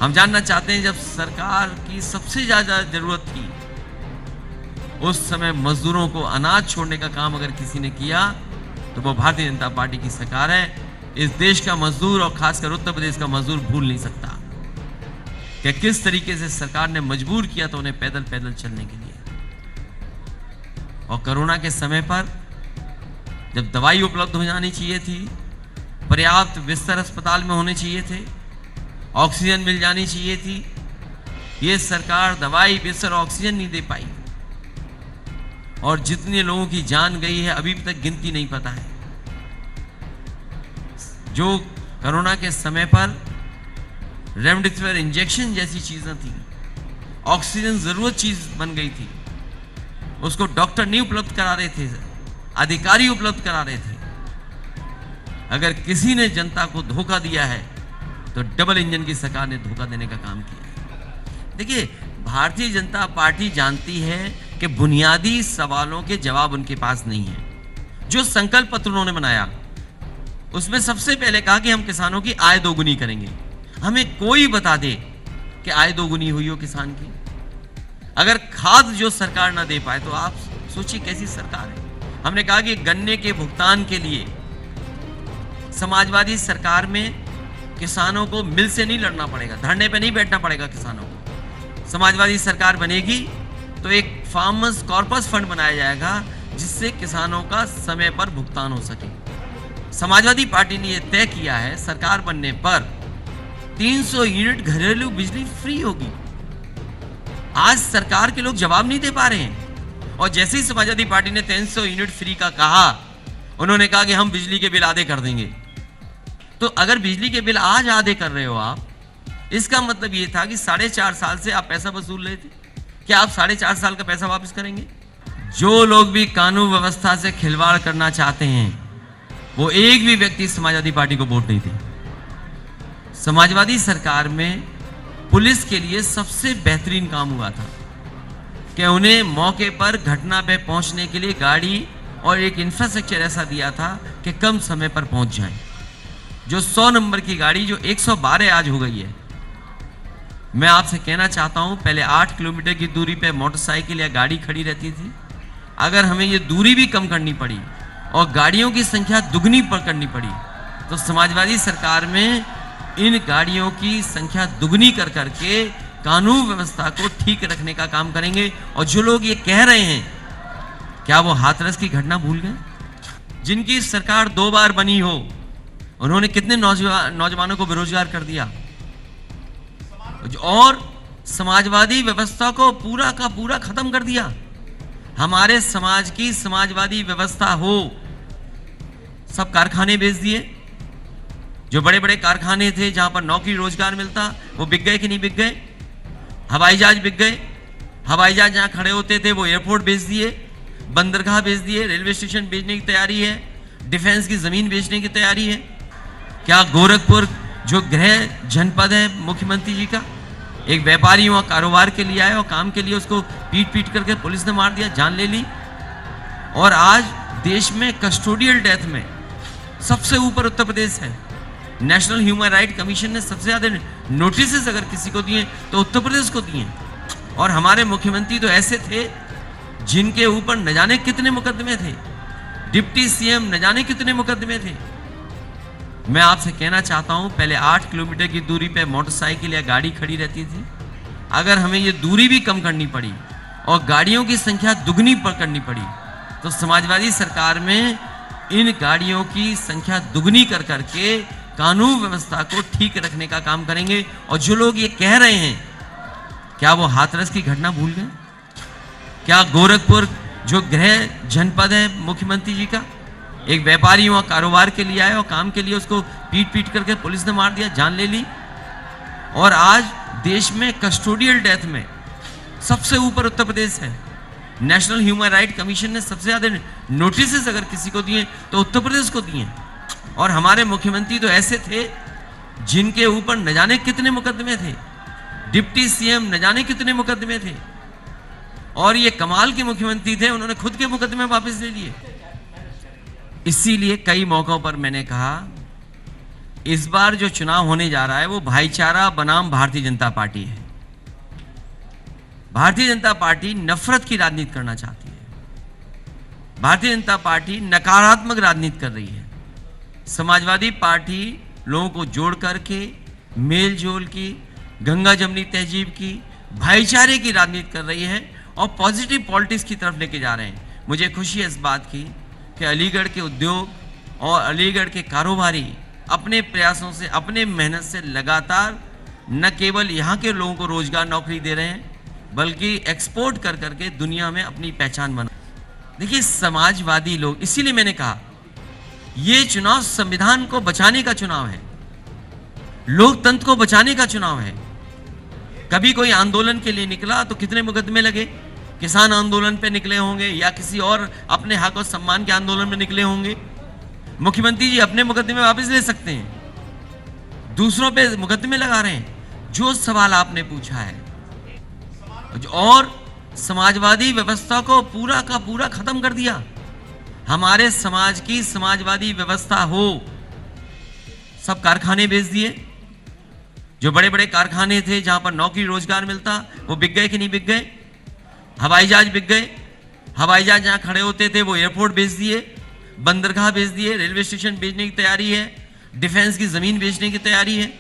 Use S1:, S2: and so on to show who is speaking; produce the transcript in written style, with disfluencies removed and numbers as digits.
S1: हम जानना चाहते हैं, जब सरकार की सबसे ज्यादा जरूरत थी उस समय मजदूरों को अनाज छोड़ने का काम अगर किसी ने किया तो वो भारतीय जनता पार्टी की सरकार है। इस देश का मजदूर और खासकर उत्तर प्रदेश का मजदूर भूल नहीं सकता कि किस तरीके से सरकार ने मजबूर किया तो उन्हें पैदल पैदल चलने के लिए। और कोरोना के समय पर जब दवाई उपलब्ध हो जानी चाहिए थी, पर्याप्त बिस्तर अस्पताल में होने चाहिए थे, ऑक्सीजन मिल जानी चाहिए थी, ये सरकार दवाई बिस्तर ऑक्सीजन नहीं दे पाई और जितने लोगों की जान गई है अभी तक गिनती नहीं पता है। जो कोरोना के समय पर रेमडेसिविर इंजेक्शन जैसी चीजें थी, ऑक्सीजन जरूरत चीज बन गई थी, उसको डॉक्टर नहीं उपलब्ध करा रहे थे, अधिकारी उपलब्ध करा रहे थे। अगर किसी ने जनता को धोखा दिया है तो डबल इंजन की सरकार ने धोखा देने का काम किया। देखिए, भारतीय जनता पार्टी जानती है कि बुनियादी सवालों के जवाब उनके पास नहीं है। जो संकल्प पत्र उन्होंने बनाया उसमें सबसे पहले कहा कि हम किसानों की आय दोगुनी करेंगे। हमें कोई बता दे कि आय दोगुनी हुई हो किसान की। अगर खाद जो सरकार ना दे पाए तो आप सोचिए कैसी सरकार है। हमने कहा कि गन्ने के भुगतान के लिए समाजवादी सरकार में किसानों को मिल से नहीं लड़ना पड़ेगा, धरने पे नहीं बैठना पड़ेगा किसानों को। समाजवादी सरकार बनेगी तो एक फार्मर्स कॉर्पस फंड बनाया जाएगा जिससे किसानों का समय पर भुगतान हो सके। समाजवादी पार्टी ने यह तय किया है सरकार बनने पर 300 यूनिट घरेलू बिजली फ्री होगी। आज सरकार के लोग जवाब नहीं दे पा रहे हैं और जैसे ही समाजवादी पार्टी ने 300 यूनिट फ्री का कहा, उन्होंने कहा कि हम बिजली के बिल आधे कर देंगे। तो अगर बिजली के बिल आज आधे कर रहे हो आप, इसका मतलब ये था कि 4.5 साल से आप पैसा वसूल रहे थे। क्या आप 4.5 साल का पैसा वापस करेंगे? जो लोग भी कानून व्यवस्था से खिलवाड़ करना चाहते हैं वो एक भी व्यक्ति समाजवादी पार्टी को वोट नहीं दे। समाजवादी सरकार में पुलिस के लिए सबसे बेहतरीन काम हुआ था कि उन्हें मौके पर घटना पे पहुंचने के लिए गाड़ी और एक इंफ्रास्ट्रक्चर ऐसा दिया था कि कम समय पर पहुंच जाएं। जो 100 नंबर की गाड़ी जो 112 आज हो गई है। मैं आपसे कहना चाहता हूं, पहले 8 किलोमीटर की दूरी पे मोटरसाइकिल या गाड़ी खड़ी रहती थी। अगर हमें ये दूरी भी कम करनी पड़ी और गाड़ियों की संख्या दुगनी पर करनी पड़ी तो समाजवादी सरकार में इन गाड़ियों की संख्या दुगनी कर करके कानून व्यवस्था को ठीक रखने का काम करेंगे। और जो लोग ये कह रहे हैं, क्या वो हाथरस की घटना भूल गए? जिनकी सरकार 2 बार बनी हो, उन्होंने कितने नौजवानों को बेरोजगार कर दिया और समाजवादी व्यवस्था को पूरा का पूरा खत्म कर दिया। हमारे समाज की समाजवादी व्यवस्था हो, सब कारखाने बेच दिए। जो बड़े बड़े कारखाने थे जहां पर नौकरी रोजगार मिलता, वो बिक गए कि नहीं बिक गए? हवाई जहाज बिक गए। हवाई जहाज जहां खड़े होते थे वो एयरपोर्ट बेच दिए, बंदरगाह बेच दिए, रेलवे स्टेशन बेचने की तैयारी है, डिफेंस की जमीन बेचने की तैयारी है। क्या गोरखपुर जो गृह जनपद है मुख्यमंत्री जी का, एक व्यापारी वहां कारोबार के लिए आया और काम के लिए उसको पीट पीट करके पुलिस ने मार दिया, जान ले ली। और आज देश में कस्टोडियल डेथ में सबसे ऊपर उत्तर प्रदेश है। नेशनल ह्यूमन राइट कमीशन ने सबसे ज्यादा नोटिस अगर किसी को दिए तो उत्तर प्रदेश को दिए। और हमारे मुख्यमंत्री तो ऐसे थे जिनके ऊपर न जाने कितने मुकदमे थे, डिप्टी सीएम न जाने कितने मुकदमे थे। मैं आपसे कहना चाहता हूं, पहले 8 किलोमीटर की दूरी पे मोटरसाइकिल या गाड़ी खड़ी रहती थी। अगर हमें ये दूरी भी कम करनी पड़ी और गाड़ियों की संख्या दुगनी पर करनी पड़ी तो समाजवादी सरकार में इन गाड़ियों की संख्या दुगनी कर करके कानून व्यवस्था को ठीक रखने का काम करेंगे। और जो लोग ये कह रहे हैं, क्या वो हाथरस की घटना भूल गए? क्या गोरखपुर जो गृह जनपद है मुख्यमंत्री जी का, एक व्यापारी वहां कारोबार के लिए आया और काम के लिए उसको पीट पीट करके पुलिस ने मार दिया, जान ले ली। और आज देश में कस्टोडियल डेथ में सबसे ऊपर उत्तर प्रदेश है। नेशनल ह्यूमन राइट कमीशन ने सबसे ज्यादा नोटिस अगर किसी को दिए तो उत्तर प्रदेश को दिए। और हमारे मुख्यमंत्री तो ऐसे थे जिनके ऊपर न जाने कितने मुकदमे थे, डिप्टी सीएम न जाने कितने मुकदमे थे। और ये कमाल के मुख्यमंत्री थे, उन्होंने खुद के मुकदमे वापस ले लिए। इसीलिए कई मौकों पर मैंने कहा इस बार जो चुनाव होने जा रहा है वो भाईचारा बनाम भारतीय जनता पार्टी है। भारतीय जनता पार्टी नफरत की राजनीति करना चाहती है। भारतीय जनता पार्टी नकारात्मक राजनीति कर रही है। समाजवादी पार्टी लोगों को जोड़ करके मेल जोल की, गंगा जमनी तहजीब की, भाईचारे की राजनीति कर रही है और पॉजिटिव पॉलिटिक्स की तरफ लेके जा रहे हैं। मुझे खुशी है इस बात की कि अलीगढ़ के उद्योग और अलीगढ़ के कारोबारी अपने प्रयासों से, अपने मेहनत से लगातार न केवल यहाँ के लोगों को रोजगार नौकरी दे रहे हैं बल्कि एक्सपोर्ट कर करके दुनिया में अपनी पहचान बना। देखिए, समाजवादी लोग, इसीलिए मैंने कहा ये चुनाव संविधान को बचाने का चुनाव है, लोकतंत्र को बचाने का चुनाव है। कभी कोई आंदोलन के लिए निकला तो कितने मुकदमे लगे, किसान आंदोलन पे निकले होंगे या किसी और अपने हक और सम्मान के आंदोलन में निकले होंगे। मुख्यमंत्री जी अपने मुकदमे वापस ले सकते हैं, दूसरों पे मुकदमे लगा रहे हैं। जो सवाल आपने पूछा है, और समाजवादी व्यवस्था को पूरा का पूरा खत्म कर दिया। हमारे समाज की समाजवादी व्यवस्था हो, सब कारखाने बेच दिए। जो बड़े बड़े कारखाने थे जहां पर नौकरी रोजगार मिलता, वो बिक गए कि नहीं बिक गए? हवाई जहाज बिक गए। हवाई जहाज जहां खड़े होते थे वो एयरपोर्ट बेच दिए, बंदरगाह बेच दिए, रेलवे स्टेशन बेचने की तैयारी है, डिफेंस की जमीन बेचने की तैयारी है।